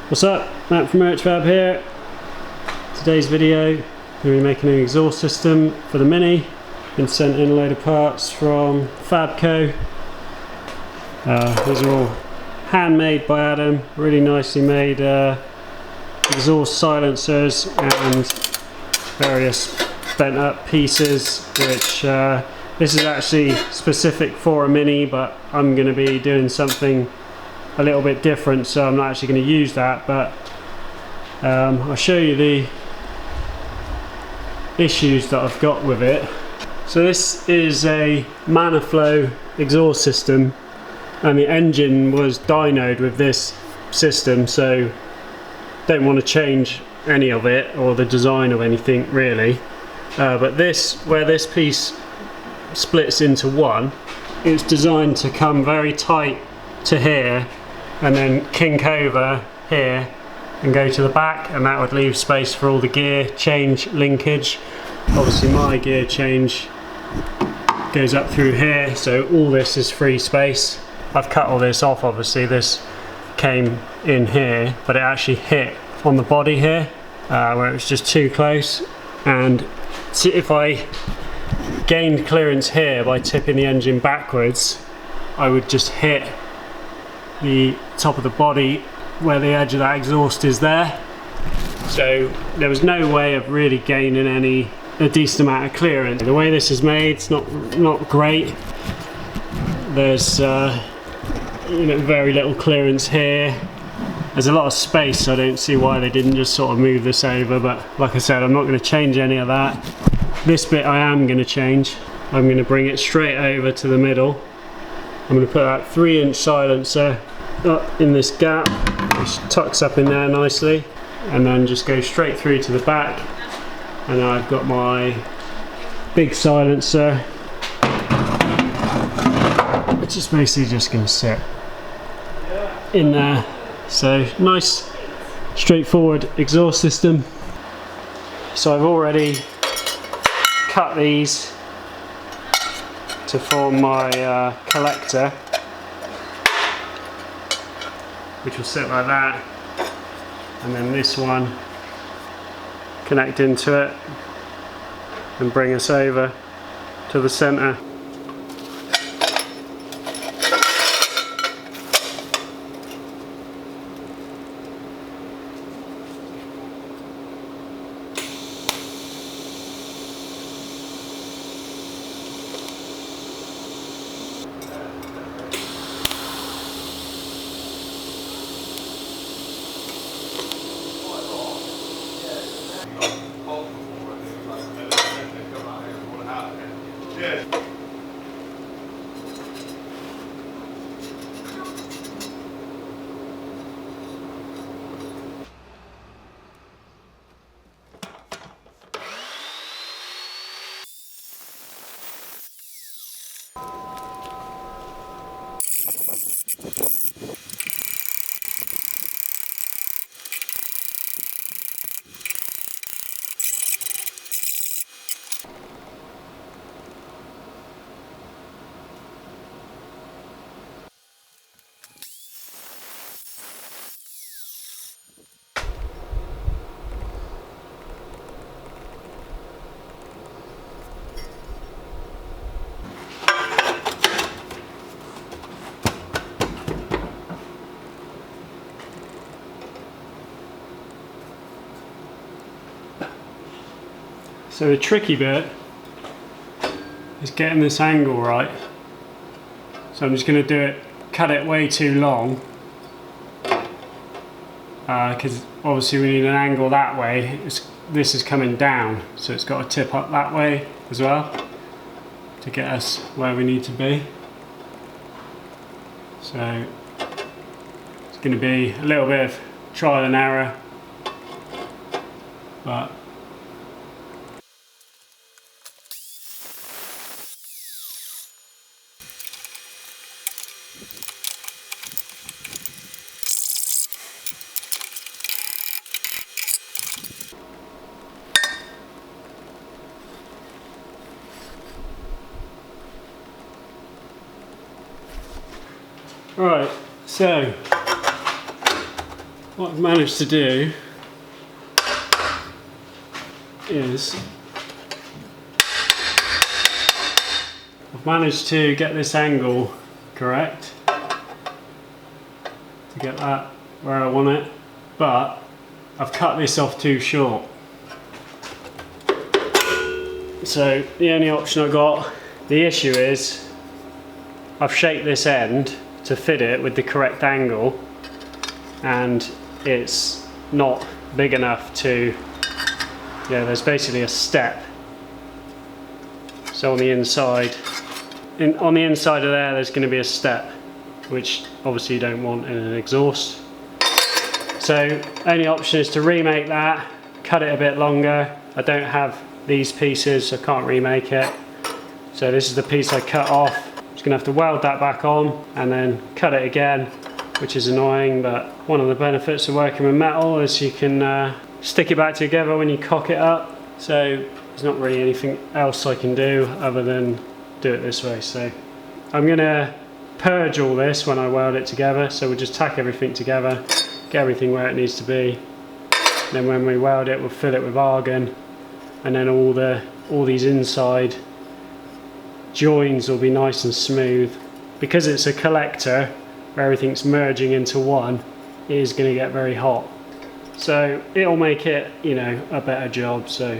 What's up, Matt from Urchfab here. Today's video, I'm going to be making an exhaust system for the Mini. Been sent in a load of parts from Fabco. These are all handmade by Adam, really nicely made exhaust silencers and various bent up pieces, which this is actually specific for a Mini, but I'm going to be doing something a little bit different, so I'm not actually going to use that, but I'll show you the issues that I've got with it. So this is a Maniflow exhaust system, and the engine was dynoed with this system, so don't want to change any of it or the design of anything really. But this, where this piece splits into one, it's designed to come very tight to here and then kink over here and go to the back, and that would leave space for all the gear change linkage. Obviously my gear change goes up through here, so all this is free space. I've cut all this off, obviously this came in here, but it actually hit on the body here where it was just too close, and if I gained clearance here by tipping the engine backwards, I would just hit the top of the body where the edge of that exhaust is there. So there was no way of really gaining a decent amount of clearance. The way this is made, it's not great. There's very little clearance here. There's a lot of space, so I don't see why they didn't just sort of move this over, but like I said, I'm not going to change any of that. This bit I am going to change. I'm going to bring it straight over to the middle. I'm going to put that 3-inch silencer up in this gap, which tucks up in there nicely, and then just go straight through to the back. And now I've got my big silencer, which is basically just going to sit in there. So nice straightforward exhaust system. So I've already cut these to form my collector, which will sit like that, and then this one connect into it and bring us over to the center. So the tricky bit is getting this angle right. So I'm just going to do it, cut it way too long, because obviously we need an angle that way. This is coming down, so it's got to tip up that way as well to get us where we need to be. So it's going to be a little bit of trial and error, but right, so what I've managed to do is I've managed to get this angle correct, to get that where I want it, but I've cut this off too short. So the only option I got, the issue is I've shaped this end to fit it with the correct angle, and it's not big enough to, yeah, there's basically a step. So on the inside, on the inside of there's going to be a step, which obviously you don't want in an exhaust. So only option is to remake that, cut it a bit longer. I don't have these pieces, so I can't remake it. So this is the piece I cut off. I'm just going to have to weld that back on and then cut it again, which is annoying, but one of the benefits of working with metal is you can stick it back together when you cock it up. So there's not really anything else I can do other than do it this way. So I'm going to purge all this when I weld it together. So we'll just tack everything together, get everything where it needs to be. Then when we weld it, we'll fill it with argon, and then all these inside joins will be nice and smooth. Because it's a collector where everything's merging into one, it is going to get very hot. So it'll make it, you know, a better job. So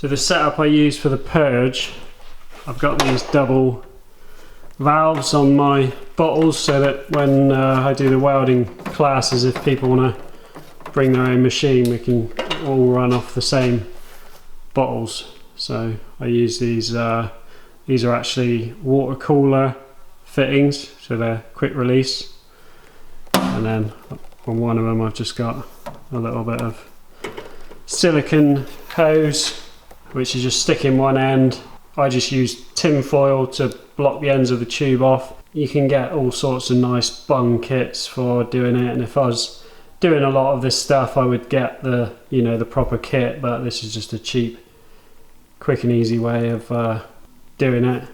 the setup I use for the purge, I've got these double valves on my bottles so that when I do the welding classes, if people want to bring their own machine, we can all run off the same bottles. So I use these are actually water cooler fittings, so they're quick release. And then on one of them I've just got a little bit of silicone hose, which is just stick in one end. I just use tin foil to block the ends of the tube off. You can get all sorts of nice bung kits for doing it, and if I was doing a lot of this stuff I would get the, you know, the proper kit, but this is just a cheap, quick and easy way of doing it.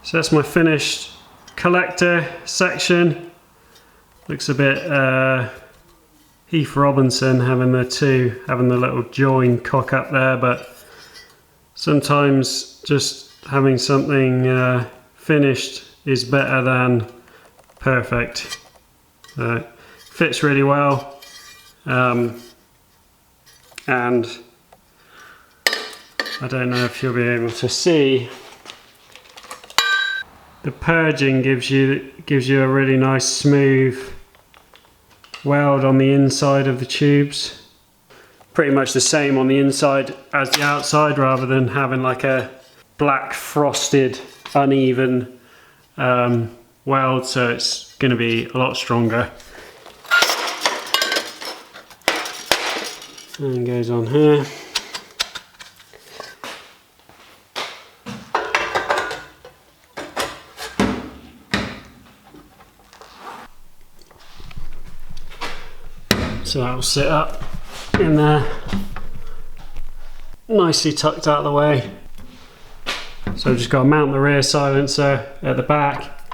So that's my finished collector section. Looks a bit Heath Robinson having the little join cock up there, but sometimes just having something finished is better than perfect. Fits really well, and I don't know if you'll be able to see, the purging gives you a really nice smooth weld on the inside of the tubes. Pretty much the same on the inside as the outside, rather than having like a black frosted uneven weld, so it's going to be a lot stronger. And goes on here. So that will sit up in there, nicely tucked out of the way. So I've just got to mount the rear silencer at the back,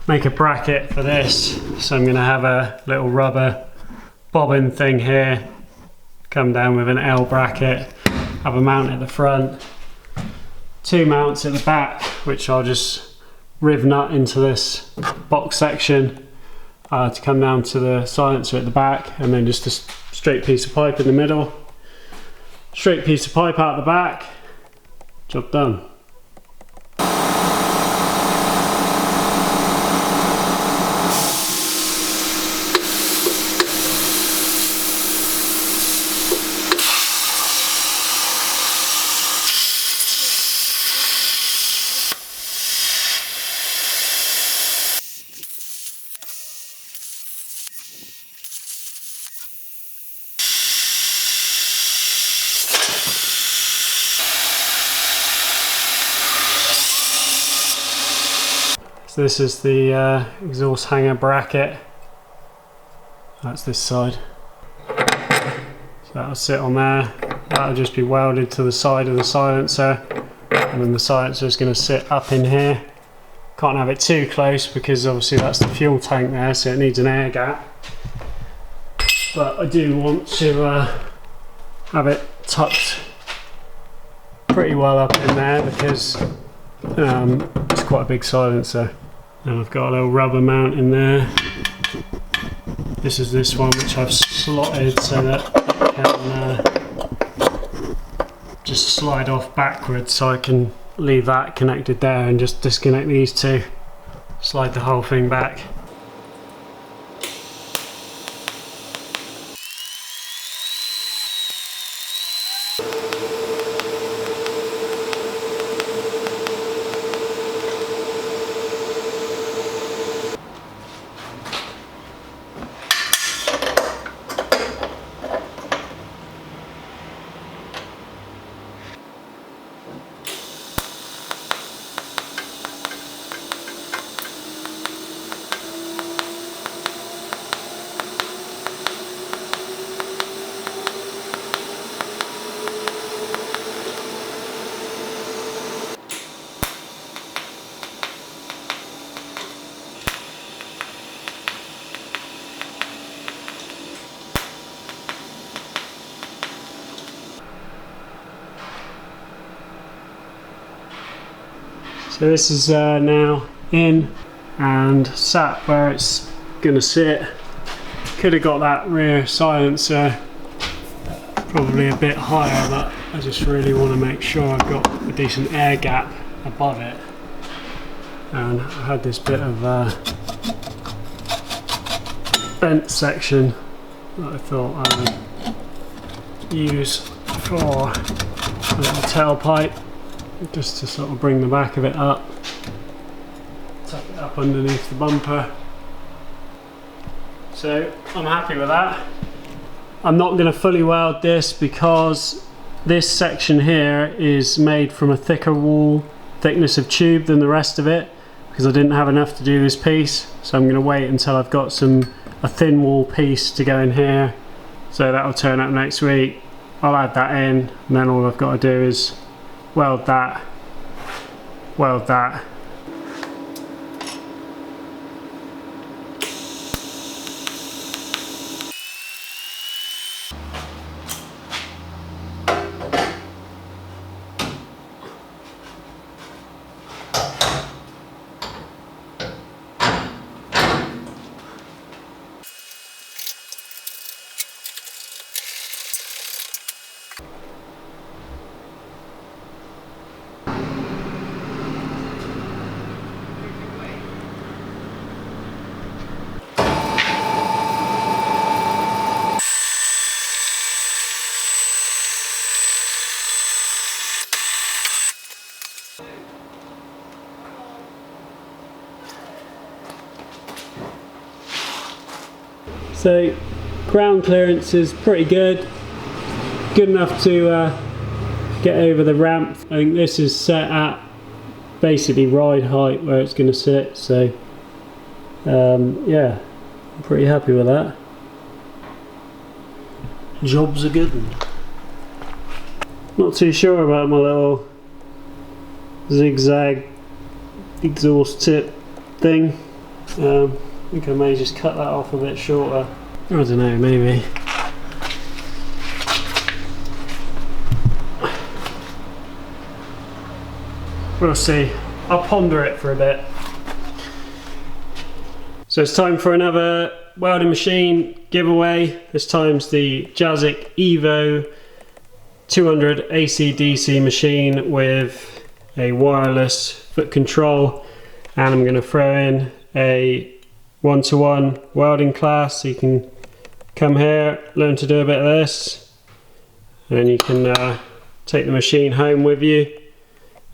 make a bracket for this. So I'm going to have a little rubber bobbin thing here, come down with an L bracket, have a mount at the front, 2 mounts at the back, which I'll just riv nut into this box section to come down to the silencer at the back, and then just a straight piece of pipe in the middle, straight piece of pipe out the back, job done. So this is the exhaust hanger bracket. That's this side. So that'll sit on there. That'll just be welded to the side of the silencer, and then the silencer is going to sit up in here. Can't have it too close because obviously that's the fuel tank there, so it needs an air gap. But I do want to have it tucked pretty well up in there because it's quite a big silencer. And I've got a little rubber mount in there. This is this one, which I've slotted so that it can just slide off backwards, so I can leave that connected there and just disconnect these two, slide the whole thing back. So this is now in and sat where it's gonna sit. Could have got that rear silencer probably a bit higher, but I just really want to make sure I've got a decent air gap above it. And I had this bit of bent section that I thought I would use for a little tailpipe, just to sort of bring the back of it up, tuck it up underneath the bumper. So I'm happy with that. I'm not going to fully weld this because this section here is made from a thicker wall thickness of tube than the rest of it, because I didn't have enough to do this piece. So I'm going to wait until I've got a thin wall piece to go in here. So that'll turn up next week. I'll add that in, and then all I've got to do is weld that, weld that. So ground clearance is pretty good enough to get over the ramp. I think this is set at basically ride height where it's going to sit, so yeah, I'm pretty happy with that. Job's a good one. Not too sure about my little zigzag exhaust tip thing. I think I may just cut that off a bit shorter. I don't know, maybe. We'll see. I'll ponder it for a bit. So it's time for another welding machine giveaway. This time's the Jazik Evo 200 AC/DC machine with a wireless foot control, and I'm going to throw in a one-to-one welding class, so you can come here, learn to do a bit of this, and then you can take the machine home with you.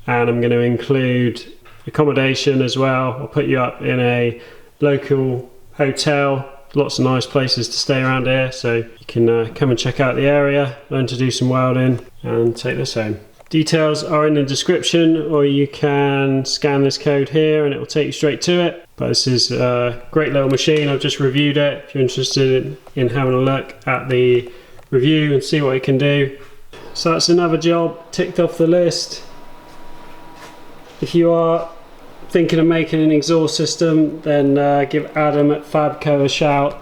And I'm going to include accommodation as well. I'll put you up in a local hotel. Lots of nice places to stay around here, so you can come and check out the area, learn to do some welding and take this home. Details are in the description, or you can scan this code here and it will take you straight to it. But this is a great little machine. I've just reviewed it. If you're interested in having a look at the review and see what it can do. So that's another job ticked off the list. If you are thinking of making an exhaust system, then give Adam at Fabco a shout.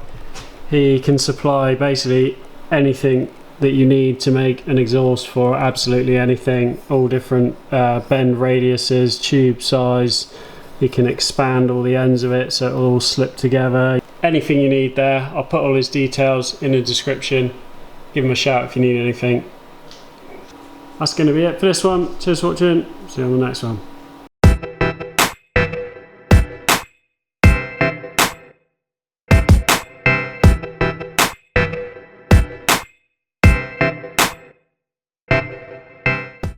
He can supply basically anything that you need to make an exhaust for absolutely anything. All different bend radiuses, tube size. He can expand all the ends of it so it'll all slip together. Anything you need there, I'll put all his details in the description. Give him a shout if you need anything. That's going to be it for this one. Cheers for watching. See you on the next one.